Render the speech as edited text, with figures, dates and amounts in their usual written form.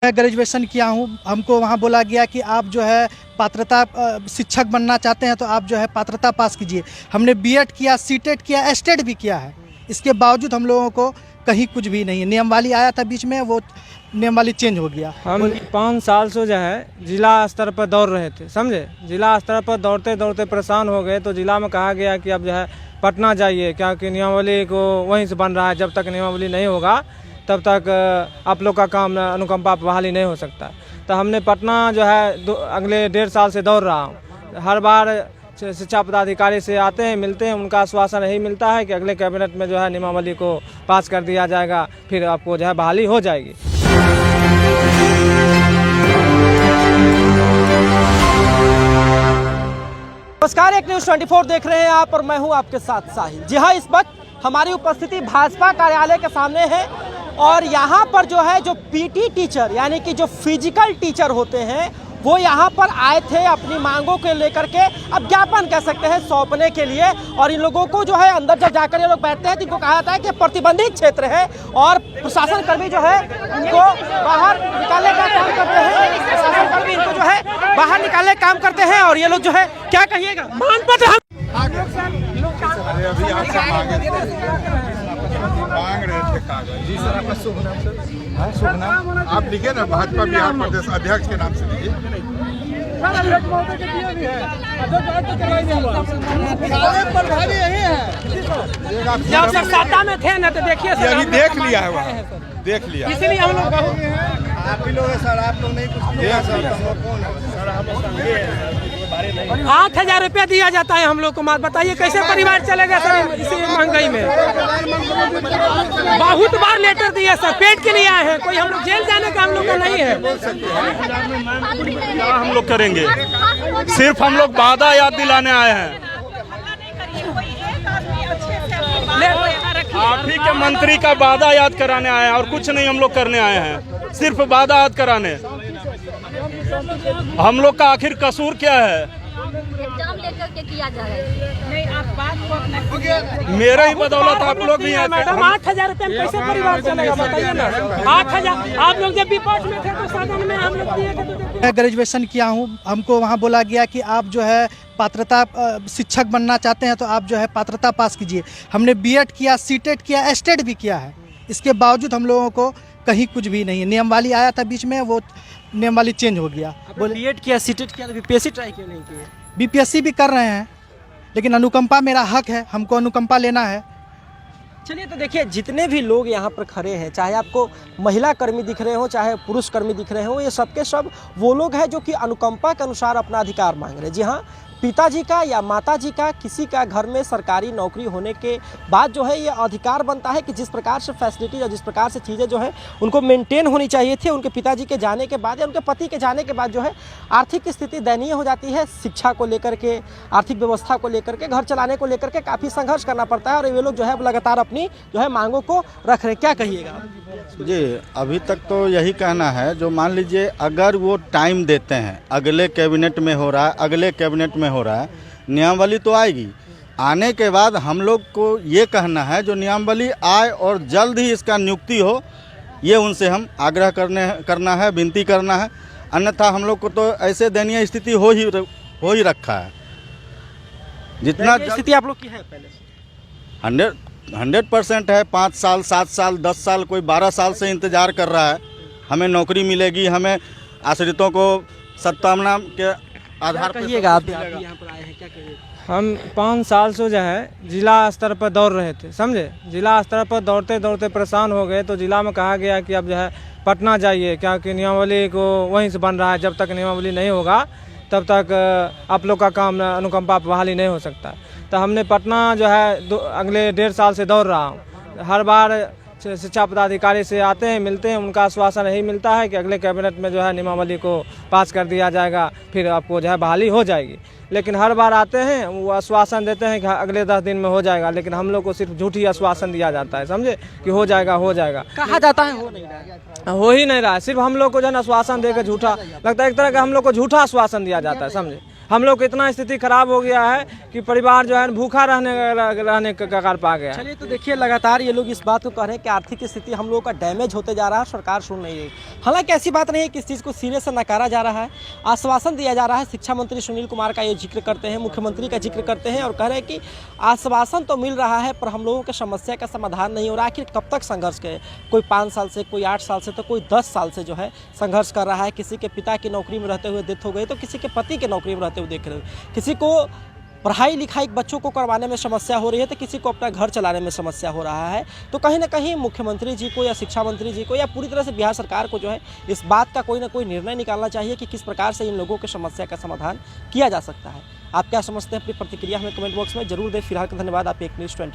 मैं ग्रेजुएशन किया हूँ। हमको वहाँ बोला गया कि आप जो है पात्रता शिक्षक बनना चाहते हैं तो आप जो है पात्रता पास कीजिए। हमने बीएड किया, सीटेट किया, एस्टेट भी किया है। इसके बावजूद हम लोगों को कहीं कुछ भी नहीं है। नियमावली आया था बीच में, वो नियमावली चेंज हो गया। हम 5 साल से जो है जिला स्तर पर दौड़ रहे थे, समझे। जिला स्तर पर दौड़ते दौड़ते परेशान हो गए तो जिला में कहा गया कि अब जो है पटना जाइए, क्योंकि नियमावली को वहीं से बन रहा है। जब तक नियमावली नहीं होगा तब तक आप लोग का काम अनुकंपा बहाली नहीं हो सकता। तो हमने पटना जो है अगले 1.5 साल से दौड़ रहा हूँ। हर बार शिक्षा पदाधिकारी से आते हैं, मिलते हैं, उनका आश्वासन यही मिलता है कि अगले कैबिनेट में जो है नियमावली को पास कर दिया जाएगा, फिर आपको जो है बहाली हो जाएगी। नमस्कार, एक न्यूज़ 24 देख रहे हैं आप और मैं हूं आपके साथ साहिल। जी हाँ, इस वक्त हमारी उपस्थिति भाजपा कार्यालय के सामने है और यहाँ पर जो है जो पीटी टीचर यानी कि जो फिजिकल टीचर होते हैं वो यहाँ पर आए थे अपनी मांगों को लेकर के, अब ज्ञापन कह सकते हैं, सौंपने के लिए। और इन लोगों को जो है अंदर जब जाकर ये लोग बैठते हैं तो इनको कहा जाता है कि प्रतिबंधित क्षेत्र है और प्रशासन कर्मी जो है इनको बाहर निकालने का काम करते हैं। प्रशासन कर्मी इनको जो है बाहर निकालने का काम करते हैं और ये लोग जो है क्या कहिएगा मान पत्र मांग रहे थे कागज। जी सर, आपका शुभ नाम सर? शुभ नाम आप लिखे ना, भाजपा बिहार प्रदेश अध्यक्ष के नाम से लिखिए। जब सर सत्ता में थे ना तो देखिए सर, यही देख लिया है, वहाँ देख लिया। इसीलिए हम लोग आप ही लोग हैं सर, आप लोग नहीं कुछ कौन है सर? हम 8,000 रुपया दिया जाता है हम लोग को। मात बताइए कैसे परिवार चलेगा सर इसी महंगाई में। बहुत बार लेटर दिए सर, पेट के लिए आए हैं, कोई हम लोग जेल जाने का हम लोग का नहीं है। हम लोग करेंगे, सिर्फ हम लोग वादा याद दिलाने आए हैं। आप ही के मंत्री का वादा याद कराने आए हैं और कुछ नहीं हम लोग करने आए हैं, सिर्फ वादा याद कराने। हम लोग का आखिर कसूर क्या है? एग्जाम लेकर के किया जा रहा है। नहीं, आप बात को अपना मेरे ही बदौलत आप लोग भी आए थे। मैडम 8,000 रुपये में कैसे परिवार चलेगा बताइए ना। 8,000 आप लोग जब विपक्ष में थे तो सदन में हम लोग दिए थे। मैं ग्रेजुएशन किया हूँ। हमको वहाँ बोला गया कि आप जो है पात्रता शिक्षक बनना चाहते हैं तो आप जो है पात्रता पास कीजिए। हमने बीएड किया, सीटेट किया, एस्टेट भी किया है। इसके बावजूद हम लोगों को कहीं कुछ भी नहीं है। नियमावली आया था बीच में, वो नियमावली चेंज हो गया। बोले बीएड किया, सीटेट किया, तो बीपीएससी ट्राई क्यों नहीं किया? बीपीएससी भी कर रहे हैं, लेकिन अनुकंपा मेरा हक है, हमको अनुकंपा लेना है। चलिए, तो देखिए जितने भी लोग यहाँ पर खड़े हैं, चाहे आपको महिला कर्मी दिख रहे हो चाहे पुरुष कर्मी दिख रहे हो, ये सबके सब वो लोग हैं जो कि अनुकंपा के अनुसार अपना अधिकार मांग रहे हैं। जी हाँ, पिताजी का या माताजी का किसी का घर में सरकारी नौकरी होने के बाद जो है ये अधिकार बनता है कि जिस प्रकार से फैसिलिटीज और जिस प्रकार से चीज़ें जो है उनको मेंटेन होनी चाहिए थी, उनके पिताजी के जाने के बाद या उनके पति के जाने के बाद जो है आर्थिक स्थिति दयनीय हो जाती है। शिक्षा को लेकर के, आर्थिक व्यवस्था को लेकर के, घर चलाने को लेकर के काफ़ी संघर्ष करना पड़ता है और ये लोग जो है लगातार अपनी जो है मांगों को रख रहे हैं। क्या कहिएगा जी? अभी तक तो यही कहना है, जो मान लीजिए अगर वो टाइम देते हैं, अगले कैबिनेट में हो रहा है, अगले कैबिनेट में हो रहा है, नियमावली तो आएगी। आने के बाद हम लोग को ये कहना है जो नियमावली आए और जल्द ही इसका नियुक्ति हो, ये उनसे हम आग्रह करना है, विनती करना है। अन्यथा हम लोग को तो ऐसे दयनीय स्थिति हो ही रखा है। जितना स्थिति आप लोग की है पहले से 100% है। 5 साल, 7 साल, 10 साल, कोई 12 साल से इंतज़ार कर रहा है, हमें नौकरी मिलेगी, हमें आश्रितों को सत्तामना के आधार पर कहिएगा। आप यहाँ पर आए हैं, क्या कहिएगा? हम 5 साल से जो है जिला स्तर पर दौड़ रहे थे, समझे। जिला स्तर पर दौड़ते दौड़ते परेशान हो गए तो जिला में कहा गया कि अब जो है पटना जाइए, क्योंकि नियमावली को वहीं से बन रहा है। जब तक नियमावली नहीं होगा तब तक आप लोग का काम अनुकंपा बहाली नहीं हो सकता। तो हमने पटना जो है अगले 1.5 साल से दौड़ रहा हूँ। हर बार शिक्षा पदाधिकारी से आते हैं, मिलते हैं, उनका आश्वासन यही मिलता है कि अगले कैबिनेट में जो है नियमावली को पास कर दिया जाएगा, फिर आपको जो है बहाली हो जाएगी। लेकिन हर बार आते हैं, वो आश्वासन देते हैं कि अगले 10 दिन में हो जाएगा, लेकिन हम लोग को सिर्फ झूठी आश्वासन दिया जाता है, समझे, कि हो जाएगा हो जाएगा। कहा जाता है हो नहीं रहा, हो ही नहीं रहा। सिर्फ हम लोग को जो है आश्वासन देकर झूठा लगता है, एक तरह का हम लोग को झूठा आश्वासन दिया जाता है, समझे। हम लोग की इतना स्थिति खराब हो गया है कि परिवार जो है भूखा रहने का कगार पा गया है। चलिए, तो देखिए लगातार ये लोग इस बात को कह रहे हैं कि आर्थिक स्थिति हम लोगों का डैमेज होते जा रहा है, सरकार सुन नहीं रही। हालांकि ऐसी बात नहीं है कि इस चीज़ को सिरे से नकारा जा रहा है, आश्वासन दिया जा रहा है। शिक्षा मंत्री सुनील कुमार का ये जिक्र करते हैं, मुख्यमंत्री का जिक्र करते हैं और कह रहे हैं कि आश्वासन तो मिल रहा है पर हम लोगों के समस्या का समाधान नहीं हो रहा। आखिर कब तक संघर्ष करें? कोई 5 साल से, कोई 8 साल से, तो कोई 10 साल से जो है संघर्ष कर रहा है। किसी के पिता की नौकरी में रहते हुए डेथ हो गई तो किसी के पति की नौकरी में रहते हुए देख रहे हो, किसी को पढ़ाई लिखाई बच्चों को करवाने में समस्या हो रही है तो किसी को अपना घर चलाने में समस्या हो रहा है। तो कहीं ना कहीं मुख्यमंत्री जी को या शिक्षा मंत्री जी को या पूरी तरह से बिहार सरकार को जो है इस बात का कोई ना कोई निर्णय निकालना चाहिए कि किस प्रकार से इन लोगों की समस्या का समाधान किया जा सकता है। आप क्या समझते हैं? अपनी प्रतिक्रिया हमें कमेंट बॉक्स में जरूर दें। फिलहाल का धन्यवाद। आप एक न्यूज़ 20।